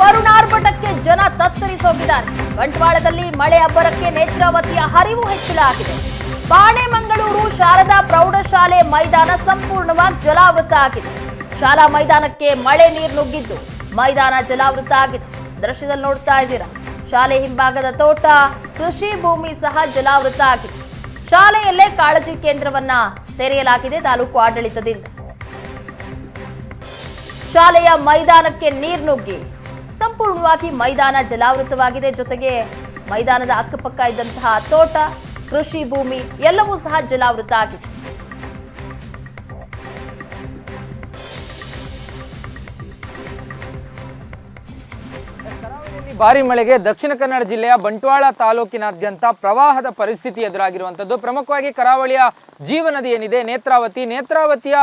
ವರುಣಾರ್ಭಟಕ್ಕೆ ಜನ ತತ್ತರಿಸೋಗಿದ್ದಾರೆ. ಬಂಟ್ವಾಳದಲ್ಲಿ ಮಳೆ ಅಬ್ಬರಕ್ಕೆ ನೇತ್ರಾವತಿಯ ಹರಿವು ಹೆಚ್ಚಳ ಆಗಿದೆ. ಬಾಣೆಮಂಗಳೂರು ಶಾರದಾ ಪ್ರೌಢಶಾಲೆ ಮೈದಾನ ಸಂಪೂರ್ಣವಾಗಿ ಜಲಾವೃತ ಆಗಿದೆ. ಶಾಲಾ ಮೈದಾನಕ್ಕೆ ಮಳೆ ನೀರು ನುಗ್ಗಿದ್ದು ಮೈದಾನ ಜಲಾವೃತ ಆಗಿದೆ. ದೃಶ್ಯದಲ್ಲಿ ನೋಡ್ತಾ ಇದ್ದೀರಾ, ಶಾಲೆ ಹಿಂಭಾಗದ ತೋಟ, ಕೃಷಿ ಭೂಮಿ ಸಹ ಜಲಾವೃತ ಆಗಿದೆ. ಶಾಲೆಯಲ್ಲೇ ಕಾಳಜಿ ಕೇಂದ್ರವನ್ನ ತೆರೆಯಲಾಗಿದೆ ತಾಲೂಕು ಆಡಳಿತದಿಂದ. ಶಾಲೆಯ ಮೈದಾನಕ್ಕೆ ನೀರು ನುಗ್ಗಿ ಸಂಪೂರ್ಣವಾಗಿ ಮೈದಾನ ಜಲಾವೃತವಾಗಿದೆ. ಜೊತೆಗೆ ಮೈದಾನದ ಅಕ್ಕಪಕ್ಕ ಇದ್ದಂತಹ ತೋಟ, ಕೃಷಿ ಭೂಮಿ ಎಲ್ಲವೂ ಸಹ ಜಲಾವೃತ ಆಗಿದೆ. ಭಾರಿ ಮಳೆಗೆ ದಕ್ಷಿಣ ಕನ್ನಡ ಜಿಲ್ಲೆಯ ಬಂಟ್ವಾಳ ತಾಲೂಕಿನಾದ್ಯಂತ ಪ್ರವಾಹದ ಪರಿಸ್ಥಿತಿ ಎದುರಾಗಿರುವಂತದ್ದು. ಪ್ರಮುಖವಾಗಿ ಕರಾವಳಿಯ ಜೀವನದಿ ಏನಿದೆ ನೇತ್ರಾವತಿಯ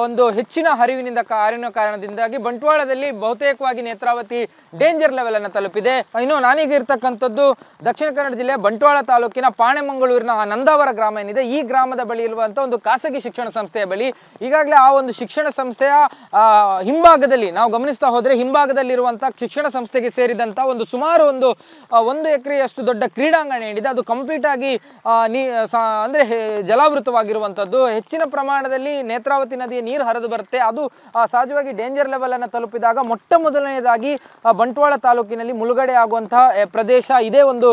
ಒಂದು ಹೆಚ್ಚಿನ ಹರಿವಿನಿಂದ ಕಾರಣದಿಂದಾಗಿ ಬಂಟ್ವಾಳದಲ್ಲಿ ಬಹುತೇಕವಾಗಿ ನೇತ್ರಾವತಿ ಡೇಂಜರ್ ಲೆವೆಲ್ ಅನ್ನು ತಲುಪಿದೆ. ಇನ್ನು ನಾನೀಗ ಇರ್ತಕ್ಕಂಥದ್ದು ದಕ್ಷಿಣ ಕನ್ನಡ ಜಿಲ್ಲೆಯ ಬಂಟ್ವಾಳ ತಾಲೂಕಿನ ಪಾಣೆಮಂಗಳೂರಿನ ನಂದಾವರ ಗ್ರಾಮ ಏನಿದೆ, ಈ ಗ್ರಾಮದ ಬಳಿ ಇರುವಂತಹ ಒಂದು ಖಾಸಗಿ ಶಿಕ್ಷಣ ಸಂಸ್ಥೆಯ ಬಳಿ ಈಗಾಗಲೇ ಆ ಒಂದು ಶಿಕ್ಷಣ ಸಂಸ್ಥೆಯ ಹಿಂಭಾಗದಲ್ಲಿ ನಾವು ಗಮನಿಸ್ತಾ ಹೋದ್ರೆ ಹಿಂಭಾಗದಲ್ಲಿರುವಂತಹ ಶಿಕ್ಷಣ ಸಂಸ್ಥೆಗೆ ಸೇರಿದಂತ ಒಂದು ಸುಮಾರು ಒಂದು ಎಕರೆಯಷ್ಟು ದೊಡ್ಡ ಕ್ರೀಡಾಂಗಣ ಏನಿದೆ ಅದು ಕಂಪ್ಲೀಟ್ ಆಗಿ ಅಂದ್ರೆ ಜಲಾವೃತವಾಗಿರುವಂತದ್ದು. ಹೆಚ್ಚಿನ ಪ್ರಮಾಣದಲ್ಲಿ ನೇತ್ರಾವತಿ ನದಿಯ ನೀರು ಹರಿದು ಬರುತ್ತೆ. ಅದು ಸಹಜವಾಗಿ ಡೇಂಜರ್ ಲೆವೆಲ್ ಅನ್ನು ತಲುಪಿದಾಗ ಮೊಟ್ಟ ಮೊದಲನೆಯದಾಗಿ ಬಂಟ್ವಾಳ ತಾಲೂಕಿನಲ್ಲಿ ಮುಳುಗಡೆ ಆಗುವಂತಹ ಪ್ರದೇಶ ಇದೇ ಒಂದು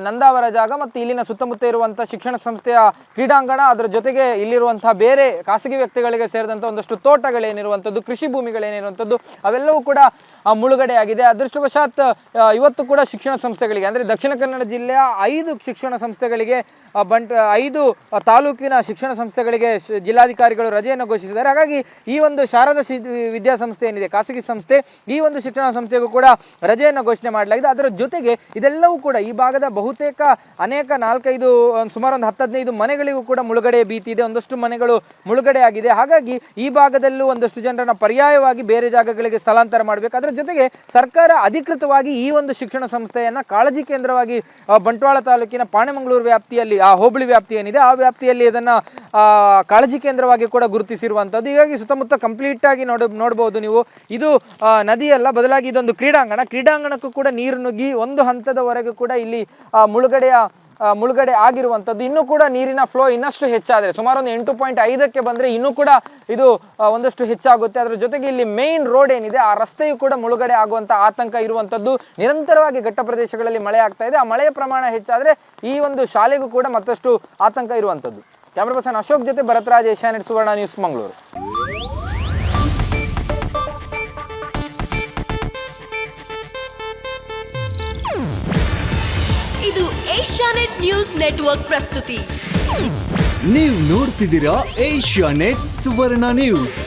ನಂದಾವರ ಜಾಗ ಮತ್ತು ಇಲ್ಲಿನ ಸುತ್ತಮುತ್ತ ಇರುವಂತಹ ಶಿಕ್ಷಣ ಸಂಸ್ಥೆಯ ಕ್ರೀಡಾಂಗಣ, ಅದರ ಜೊತೆಗೆ ಇಲ್ಲಿರುವಂತಹ ಬೇರೆ ಖಾಸಗಿ ವ್ಯಕ್ತಿಗಳಿಗೆ ಸೇರಿದಂತಹ ಒಂದಷ್ಟು ತೋಟಗಳೇನಿರುವಂಥದ್ದು, ಕೃಷಿ ಭೂಮಿಗಳೇನಿರುವಂಥದ್ದು ಅವೆಲ್ಲವೂ ಕೂಡ ಮುಳುಗಡೆ ಆಗಿದೆ. ಅದೃಷ್ಟವಶಾತ್ ಇವತ್ತು ಕೂಡ ಶಿಕ್ಷಣ ಸಂಸ್ಥೆಗಳಿಗೆ ಅಂದ್ರೆ ದಕ್ಷಿಣ ಕನ್ನಡ ಜಿಲ್ಲೆಯ 5 ಶಿಕ್ಷಣ ಸಂಸ್ಥೆಗಳಿಗೆ 5 ತಾಲೂಕಿನ ಶಿಕ್ಷಣ ಸಂಸ್ಥೆಗಳಿಗೆ ಜಿಲ್ಲಾಧಿಕಾರಿಗಳು ರಜೆಯನ್ನು ಘೋಷಿಸಿದ್ದಾರೆ. ಹಾಗಾಗಿ ಈ ಒಂದು ಶಾರದಾ ವಿದ್ಯಾಸಂಸ್ಥೆ ಏನಿದೆ ಖಾಸಗಿ ಸಂಸ್ಥೆ, ಈ ಒಂದು ಶಿಕ್ಷಣ ಸಂಸ್ಥೆಗೂ ಕೂಡ ರಜೆಯನ್ನು ಘೋಷಣೆ ಮಾಡಲಾಗಿದೆ. ಅದರ ಜೊತೆಗೆ ಇದೆಲ್ಲವೂ ಕೂಡ ಈ ಭಾಗದ ಬಹುತೇಕ ಅನೇಕ 4-5 ಸುಮಾರು ಒಂದು 10-15 ಮನೆಗಳಿಗೂ ಕೂಡ ಮುಳುಗಡೆ ಭೀತಿ ಇದೆ. ಒಂದಷ್ಟು ಮನೆಗಳು ಮುಳುಗಡೆ ಆಗಿದೆ. ಹಾಗಾಗಿ ಈ ಭಾಗದಲ್ಲೂ ಒಂದಷ್ಟು ಜನರನ್ನ ಪರ್ಯಾಯವಾಗಿ ಬೇರೆ ಜಾಗಗಳಿಗೆ ಸ್ಥಳಾಂತರ ಮಾಡಬೇಕು. ಅದರ ಜೊತೆಗೆ ಸರ್ಕಾರ ಅಧಿಕೃತವಾಗಿ ಈ ಒಂದು ಶಿಕ್ಷಣ ಸಂಸ್ಥೆಯನ್ನ ಕಾಳಜಿ ಕೇಂದ್ರವಾಗಿ ಬಂಟ್ವಾಳ ತಾಲೂಕಿನ ಪಾಣೆಮಂಗಳೂರು ವ್ಯಾಪ್ತಿಯಲ್ಲಿ ಆ ಹೋಬಳಿ ವ್ಯಾಪ್ತಿ ಏನಿದೆ ಆ ವ್ಯಾಪ್ತಿಯಲ್ಲಿ ಇದನ್ನ ಕಾಳಜಿ ಕೇಂದ್ರವಾಗಿ ಕೂಡ ಗುರುತಿಸಿರುವಂತದ್ದು. ಹೀಗಾಗಿ ಸುತ್ತಮುತ್ತ ಕಂಪ್ಲೀಟ್ ಆಗಿ ನೋಡಬಹುದು ನೀವು. ಇದು ನದಿಯಲ್ಲ, ಬದಲಾಗಿ ಇದೊಂದು ಕ್ರೀಡಾಂಗಣಕ್ಕೂ ಕೂಡ ನೀರು ನುಗ್ಗಿ ಒಂದು ಹಂತದವರೆಗೂ ಕೂಡ ಇಲ್ಲಿ ಮುಳುಗಡೆ ಆಗಿರುವಂತದ್ದು. ಇನ್ನೂ ಕೂಡ ನೀರಿನ ಫ್ಲೋ ಇನ್ನಷ್ಟು ಹೆಚ್ಚಾದರೆ ಸುಮಾರು ಒಂದು 8.5ಕ್ಕೆ ಬಂದ್ರೆ ಇನ್ನೂ ಕೂಡ ಇದು ಒಂದಷ್ಟು ಹೆಚ್ಚಾಗುತ್ತೆ. ಅದರ ಜೊತೆಗೆ ಇಲ್ಲಿ ಮೇನ್ ರೋಡ್ ಏನಿದೆ ಆ ರಸ್ತೆಯು ಕೂಡ ಮುಳುಗಡೆ ಆಗುವಂತ ಆತಂಕ ಇರುವಂತದ್ದು. ನಿರಂತರವಾಗಿ ಘಟ್ಟ ಪ್ರದೇಶಗಳಲ್ಲಿ ಮಳೆ ಆಗ್ತಾ ಇದೆ. ಆ ಮಳೆಯ ಪ್ರಮಾಣ ಹೆಚ್ಚಾದ್ರೆ ಈ ಒಂದು ಶಾಲೆಗೂ ಕೂಡ ಮತ್ತಷ್ಟು ಆತಂಕ ಇರುವಂತದ್ದು. ಕ್ಯಾಮರಾ ಪರ್ಸನ್ ಅಶೋಕ್ ಜೊತೆ ಭರತ್ರಾಜ್, ಏಷ್ಯಾನೆಟ್ ಸುವರ್ಣ ನ್ಯೂಸ್, ಮಂಗಳೂರು. ಇದು ಏಷ್ಯಾನೆಟ್ ನ್ಯೂಸ್ ನೆಟ್ವರ್ಕ್ ಪ್ರಸ್ತುತಿ. ನೀವು ನೋಡ್ತಿದ್ದೀರಾ ಏಷ್ಯಾನೆಟ್ ಸುವರ್ಣ ನ್ಯೂಸ್.